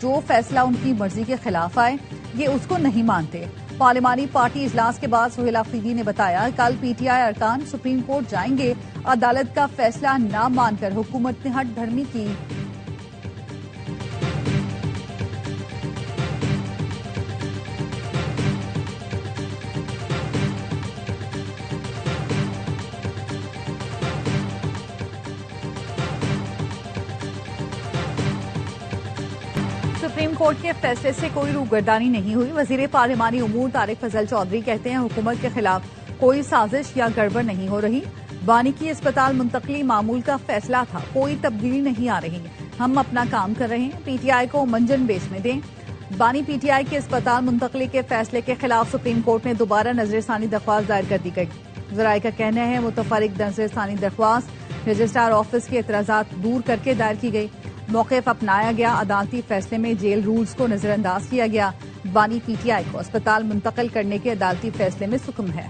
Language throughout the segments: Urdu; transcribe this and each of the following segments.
جو فیصلہ ان کی مرضی کے خلاف آئے یہ اس کو نہیں مانتے۔ پارلیمانی پارٹی اجلاس کے بعد سہیل آفریدی نے بتایا کل پی ٹی آئی ارکان سپریم کورٹ جائیں گے، عدالت کا فیصلہ نہ مان کر حکومت نے ہٹ دھرمی کی۔ سپریم کورٹ کے فیصلے سے کوئی روگردانی نہیں ہوئی۔ وزیر پارلیمانی امور طارق فضل چودھری کہتے ہیں حکومت کے خلاف کوئی سازش یا گڑبڑ نہیں ہو رہی۔ بانی کی اسپتال منتقلی معمول کا فیصلہ تھا، کوئی تبدیلی نہیں آ رہی، ہم اپنا کام کر رہے ہیں، پی ٹی آئی کو منجن بیچنے دیں۔ بانی پی ٹی آئی کے اسپتال منتقلی کے فیصلے کے خلاف سپریم کورٹ میں دوبارہ نظر ثانی درخواست دائر کر دی گئی۔ ذرائع کا کہنا ہے متفرق نظر ثانی درخواست رجسٹرار آفس کے اعتراضات دور کر کے دائر کی گئی۔ موقف اپنایا گیا، عدالتی فیصلے میں جیل رولز کو نظر انداز کیا گیا۔ بانی پی ٹی آئی کو اسپتال منتقل کرنے کے عدالتی فیصلے میں حکم ہے۔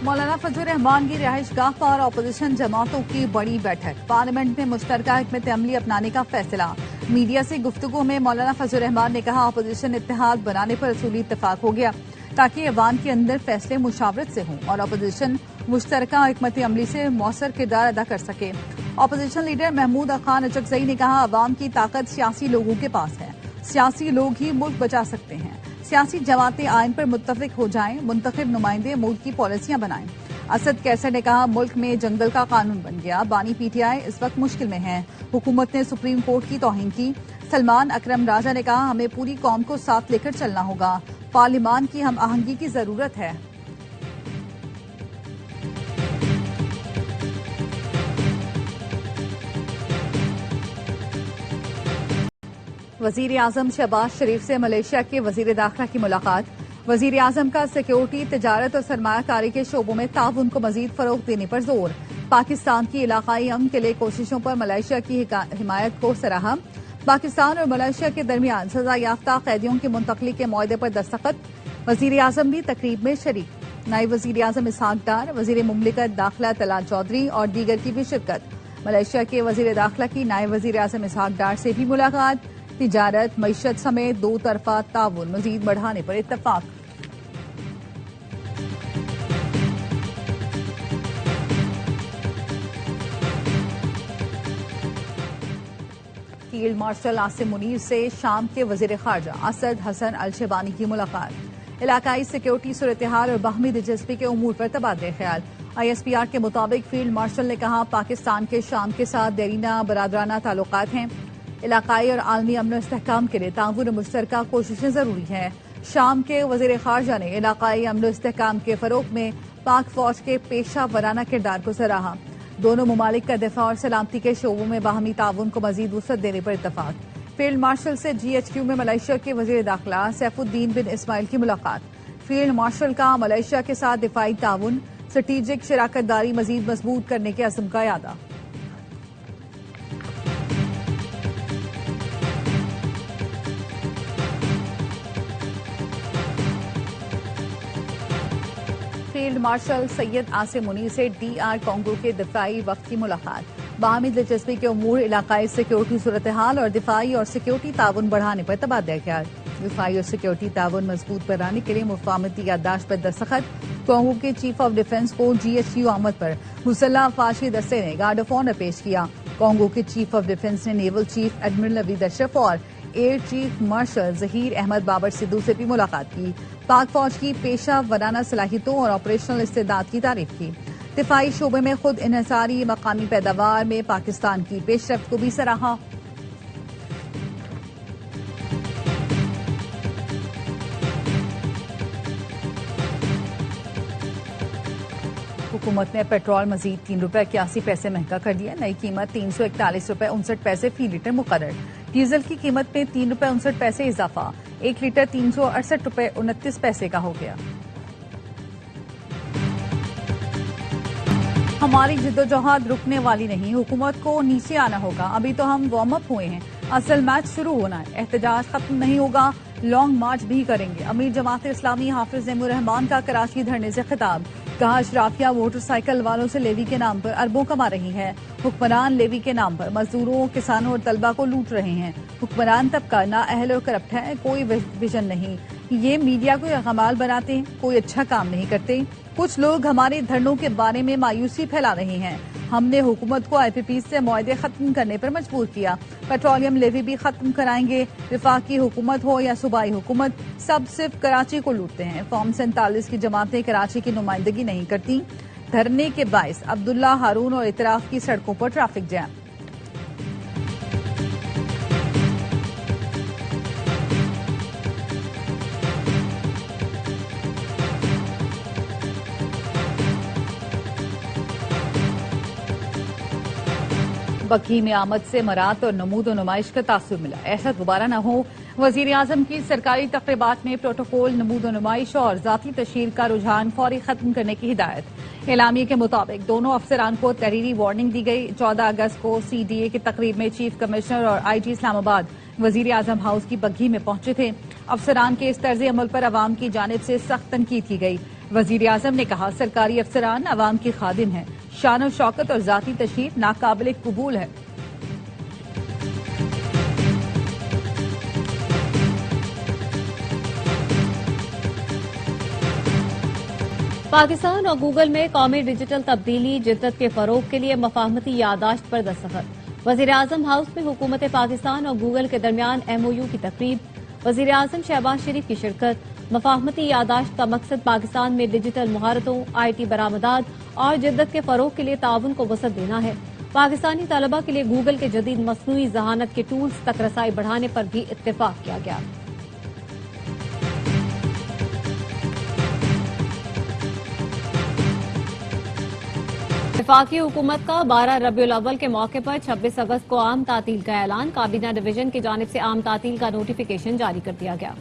مولانا فضل الرحمان کی رہائش گاہ پر اپوزیشن جماعتوں کی بڑی بیٹھک، پارلیمنٹ میں مشترکہ حکمت عملی اپنانے کا فیصلہ۔ میڈیا سے گفتگو میں مولانا فضل الرحمان نے کہا اپوزیشن اتحاد بنانے پر اصولی اتفاق ہو گیا تاکہ ایوان کے اندر فیصلے مشاورت سے ہوں اور اپوزیشن مشترکہ حکمت عملی سے مؤثر کردار ادا کر سکے۔ اپوزیشن لیڈر محمود خان اچکزئی نے کہا عوام کی طاقت سیاسی لوگوں کے پاس ہے، سیاسی لوگ ہی ملک بچا سکتے ہیں۔ سیاسی جماعتیں آئین پر متفق ہو جائیں، منتخب نمائندے ملک کی پالیسیاں بنائیں۔ اسد کیسر نے کہا ملک میں جنگل کا قانون بن گیا، بانی پی ٹی آئی اس وقت مشکل میں ہے، حکومت نے سپریم کورٹ کی توہین کی۔ سلمان اکرم راجہ نے کہا ہمیں پوری قوم کو ساتھ لے کر چلنا ہوگا، پارلیمان کی ہم آہنگی کی ضرورت ہے۔ وزیر اعظم شہباز شریف سے ملائیشیا کے وزیر داخلہ کی ملاقات۔ وزیر اعظم کا سیکیورٹی، تجارت اور سرمایہ کاری کے شعبوں میں تعاون کو مزید فروغ دینے پر زور۔ پاکستان کی علاقائی امن کے لیے کوششوں پر ملائیشیا کی حمایت کو سراہا۔ پاکستان اور ملائیشیا کے درمیان سزا یافتہ قیدیوں کی منتقلی کے معاہدے پر دستخط۔ وزیر اعظم بھی تقریب میں شریک۔ نائب وزیر اعظم اسحاق ڈار، وزیر مملکت داخلہ طلعت چودھری اور دیگر کی بھی شرکت۔ ملائیشیا کے وزیر داخلہ کی نائب وزیر اعظم اسحاق ڈار سے بھی ملاقات۔ تجارت، معیشت سمیت دو طرفہ تعاون مزید بڑھانے پر اتفاق۔ فیلڈ مارشل عاصم منیر سے شام کے وزیر خارجہ اسد حسن الشیبانی کی ملاقات۔ علاقائی سیکیورٹی صورتحال اور باہمی دلچسپی کے امور پر تبادلہ خیال۔ آئی ایس پی آر کے مطابق فیلڈ مارشل نے کہا پاکستان کے شام کے ساتھ دیرینہ برادرانہ تعلقات ہیں، علاقائی اور عالمی امن و استحکام کے لیے تعاون اور مشترکہ کوششیں ضروری ہیں۔ شام کے وزیر خارجہ نے علاقائی امن و استحکام کے فروغ میں پاک فوج کے پیشہ ورانہ کردار کو سراہا۔ دونوں ممالک کا دفاع اور سلامتی کے شعبوں میں باہمی تعاون کو مزید وسعت دینے پر اتفاق۔ فیلڈ مارشل سے جی ایچ کیو میں ملائیشیا کے وزیر داخلہ سیف الدین بن اسماعیل کی ملاقات۔ فیلڈ مارشل کا ملائیشیا کے ساتھ دفاعی تعاون، اسٹریٹجک شراکت داری مزید مضبوط کرنے کے عزم کا اعادہ۔ فیلڈ مارشل سید عاصم منیر سے ڈی آر کانگو کے دفاعی وفد کی ملاقات۔ باہمی دلچسپی کے امور، علاقائی سیکیورٹی صورتحال اور دفاعی اور سیکیورٹی تعاون بڑھانے پر تبادلہ خیال۔ دفاعی اور سیکیورٹی تعاون مضبوط بنانے کے لیے مفاہمتی یادداشت پر دستخط۔ کانگو کے چیف آف ڈیفنس کو جی ایچ کیو آمد پر مسلح افواج کے دستے نے گارڈ آف آنر پیش کیا۔ کانگو کے چیف آف ڈیفنس نے naval chief admiral Naveed Ashraf اور air chief marshal Zaheer Ahmad Babar Sidhu سے بھی ملاقات کی۔ پاک فوج کی پیشہ ورانہ صلاحیتوں اور آپریشنل استعداد کی تعریف کی۔ دفاعی شعبے میں خود انحصاری مقامی پیداوار میں پاکستان کی پیش رفت کو بھی سراہا۔ حکومت نے پیٹرول مزید ₹3.81 مہنگا کر دیا، نئی قیمت ₹341.59 فی لیٹر مقرر۔ ڈیزل کی قیمت میں ₹3.59 اضافہ، 1 لیٹر ₹368.29 کا ہو گیا۔ ہماری جدوجہد رکنے والی نہیں، حکومت کو نیچے آنا ہوگا، ابھی تو ہم وارم اپ ہوئے ہیں، اصل میچ شروع ہونا ہے، احتجاج ختم نہیں ہوگا، لانگ مارچ بھی کریں گے۔ امیر جماعت اسلامی حافظ نعیم الرحمان کا کراچی دھرنے سے خطاب، کہا اشرافیہ موٹر سائیکل والوں سے لیوی کے نام پر اربوں کما رہی ہے، حکمران لیوی کے نام پر مزدوروں، کسانوں اور طلبہ کو لوٹ رہے ہیں، حکمران طبقہ نااہل اور کرپٹ ہے، کوئی ویژن نہیں، یہ میڈیا کو یرغمال بناتے ہیں، کوئی اچھا کام نہیں کرتے۔ کچھ لوگ ہمارے دھرنوں کے بارے میں مایوسی پھیلا رہے ہیں، ہم نے حکومت کو آئی پی پی سے معاہدے ختم کرنے پر مجبور کیا، پیٹرولیم لیوی بھی ختم کرائیں گے، وفاقی حکومت ہو یا صوبائی حکومت، سب صرف کراچی کو لوٹتے ہیں۔ فارم 47 کی جماعتیں کراچی کی نمائندگی نہیں کرتی، دھرنے کے باعث عبداللہ ہارون اور اطراف کی سڑکوں پر ٹریفک جام۔ بکی میں آمد سے مرات اور نمود و نمائش کا تاثر ملا، ایسا دوبارہ نہ ہو۔ وزیر اعظم کی سرکاری تقریبات میں پروٹوکول، نمود و نمائش اور ذاتی تشہیر کا رجحان فوری ختم کرنے کی ہدایت۔ اعلامیے کے مطابق دونوں افسران کو تحریری وارننگ دی گئی۔ 14 اگست کو سی ڈی اے کی تقریب میں چیف کمشنر اور آئی جی اسلام آباد وزیر اعظم ہاؤس کی بگھی میں پہنچے تھے۔ افسران کے اس طرز عمل پر عوام کی جانب سے سخت تنقید کی گئی۔ وزیر اعظم نے کہا، سرکاری افسران عوام کی خادم ہیں، شان و شوکت اور ذاتی تشہیر ناقابل قبول ہے۔ پاکستان اور گوگل میں قومی ڈیجیٹل تبدیلی جدت کے فروغ کے لیے مفاہمتی یادداشت پر دستخط۔ وزیر اعظم ہاؤس میں حکومت پاکستان اور گوگل کے درمیان ایم او یو کی تقریب، وزیر اعظم شہباز شریف کی شرکت۔ مفاہمتی یادداشت کا مقصد پاکستان میں ڈیجیٹل مہارتوں، آئی ٹی برآمدات اور جدت کے فروغ کے لیے تعاون کو وسعت دینا ہے۔ پاکستانی طلبہ کے لیے گوگل کے جدید مصنوعی ذہانت کے ٹولز تک رسائی بڑھانے پر بھی اتفاق کیا گیا۔ وفاقی حکومت کا 12 ربیع الاول کے موقع پر 26 اگست کو عام تعطیل کا اعلان، کابینہ ڈویژن کی جانب سے عام تعطیل کا نوٹیفیکیشن جاری کر دیا گیا۔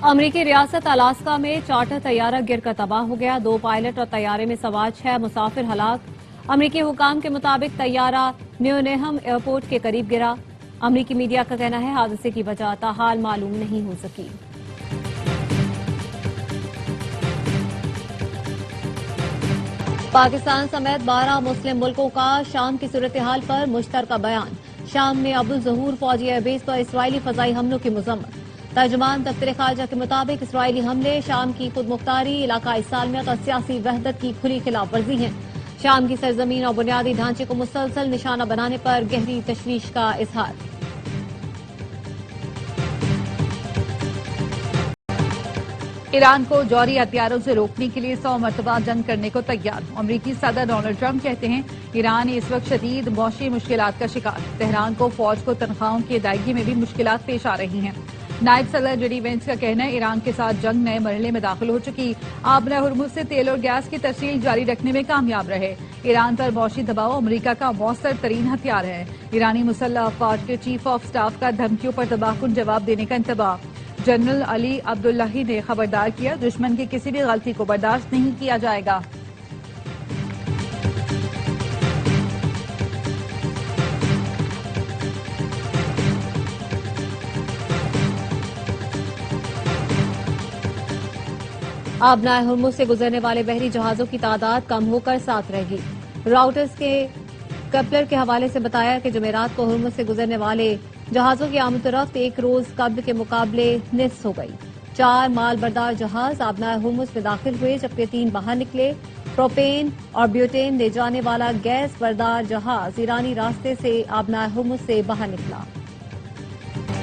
امریکی ریاست الاسکا میں چارٹر طیارہ گر کر تباہ ہو گیا، 2 پائلٹ اور طیارے میں سوار 6 مسافر ہلاک۔ امریکی حکام کے مطابق طیارہ میونہم ایئرپورٹ کے قریب گرا۔ امریکی میڈیا کا کہنا ہے حادثے کی وجہ تاحال معلوم نہیں ہو سکی۔ پاکستان سمیت 12 مسلم ملکوں کا شام کی صورتحال پر مشترکہ بیان، شام میں ابو الظہور فوجی ایئر بیس پر اسرائیلی فضائی حملوں کی مذمت۔ ترجمان دفتر خارجہ کے مطابق اسرائیلی حملے شام کی خود مختاری، علاقائی سالمیت اور سیاسی وحدت کی کھلی خلاف ورزی ہیں۔ شام کی سرزمین اور بنیادی ڈھانچے کو مسلسل نشانہ بنانے پر گہری تشویش کا اظہار۔ ایران کو جوہری ہتھیاروں سے روکنے کے لیے 100 مرتبہ جنگ کرنے کو تیار۔ امریکی صدر ڈونلڈ ٹرمپ کہتے ہیں ایران اس وقت شدید معاشی مشکلات کا شکار، تہران کو فوج کو تنخواہوں کی ادائیگی میں بھی مشکلات پیش آ رہی ہیں۔ نائب صدر جے ڈی وینس کا کہنا ہے ایران کے ساتھ جنگ نئے مرحلے میں داخل ہو چکی، آبنہ ہرمز سے تیل اور گیس کی ترسیل جاری رکھنے میں کامیاب رہے۔ ایران پر معاشی دباؤ امریکہ کا مؤثر ترین ہتھیار ہے۔ ایرانی مسلح افواج کے چیف آف سٹاف کا دھمکیوں پر تباہ کن جواب دینے کا انتباہ۔ جنرل علی عبداللہی نے خبردار کیا، دشمن کی کسی بھی غلطی کو برداشت نہیں کیا جائے گا۔ آبنہ ہرمز سے گزرنے والے بحری جہازوں کی تعداد کم ہو کر 7 رہ گئی۔ راؤٹرز کے کپلر کے حوالے سے بتایا کہ جمعرات کو ہرمز سے گزرنے والے جہازوں کی آمد و رفت ایک روز قبل کے مقابلے نصف ہو گئی۔ 4 مال بردار جہاز آبنہ ہرمز میں داخل ہوئے جبکہ 3 باہر نکلے۔ پروپین اور بیوٹین لے جانے والا گیس بردار جہاز ایرانی راستے سے آبنہ ہرمز سے باہر نکلا۔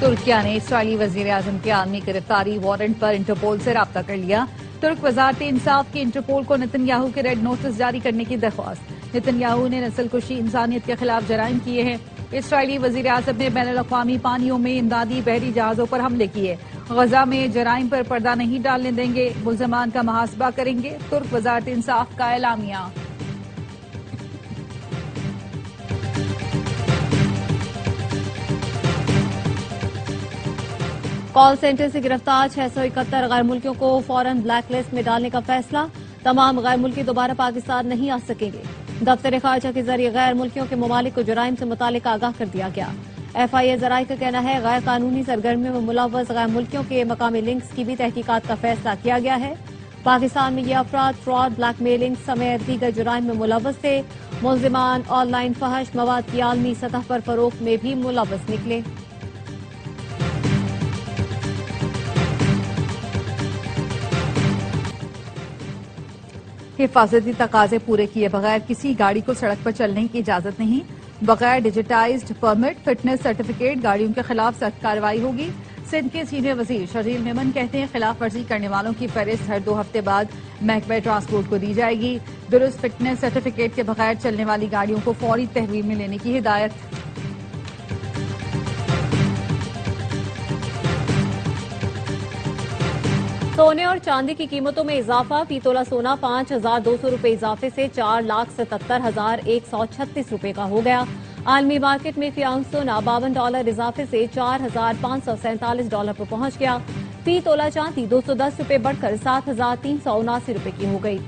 ترکیہ نے اسرائیلی وزیر اعظم کے عالمی گرفتاری وارنٹ پر انٹرپول سے رابطہ کر لیا۔ ترک وزارت انصاف کی انٹرپول کو نتن یاہو کے ریڈ نوٹس جاری کرنے کی درخواست۔ نتن یاہو نے نسل کشی، انسانیت کے خلاف جرائم کیے ہیں۔ اسرائیلی وزیر اعظم نے بین الاقوامی پانیوں میں امدادی بحری جہازوں پر حملے کیے۔ غزہ میں جرائم پر پردہ نہیں ڈالنے دیں گے، ملزمان کا محاسبہ کریں گے، ترک وزارت انصاف کا اعلامیہ۔ کال سینٹر سے گرفتار 671 غیر ملکیوں کو فوراً بلیک لسٹ میں ڈالنے کا فیصلہ، تمام غیر ملکی دوبارہ پاکستان نہیں آ سکیں گے۔ دفتر خارجہ کے ذریعے غیر ملکیوں کے ممالک کو جرائم سے متعلق آگاہ کر دیا گیا۔ FIA ذرائع کا کہنا ہے غیر قانونی سرگرمیوں میں ملوث غیر ملکیوں کے مقامی لنکس کی بھی تحقیقات کا فیصلہ کیا گیا ہے۔ پاکستان میں یہ افراد فراڈ، بلیک میلنگ سمیت دیگر جرائم میں ملوث تھے۔ ملزمان آن لائن فحش مواد کی عالمی سطح پر فروخت میں بھی ملوث نکلے۔ حفاظتی تقاضے پورے کیے بغیر کسی گاڑی کو سڑک پر چلنے کی اجازت نہیں۔ بغیر ڈیجیٹائزڈ پرمٹ فٹنس سرٹیفکیٹ گاڑیوں کے خلاف سخت کارروائی ہوگی۔ سندھ کے سینئر وزیر شرجیل میمن کہتے ہیں خلاف ورزی کرنے والوں کی فہرست ہر 2 ہفتے بعد محکمہ ٹرانسپورٹ کو دی جائے گی۔ درست فٹنس سرٹیفکیٹ کے بغیر چلنے والی گاڑیوں کو فوری تحویل میں لینے کی ہدایت۔ سونے اور چاندی کی قیمتوں میں اضافہ، فی تولہ سونا 5,200 روپے اضافے سے 4,77,136 روپے کا ہو گیا۔ عالمی مارکیٹ میں فی اونس سونا $52 اضافے سے $4,547 پر پہنچ گیا۔ فی تولہ چاندی 210 روپے بڑھ کر 7,379 روپے کی ہو گئی۔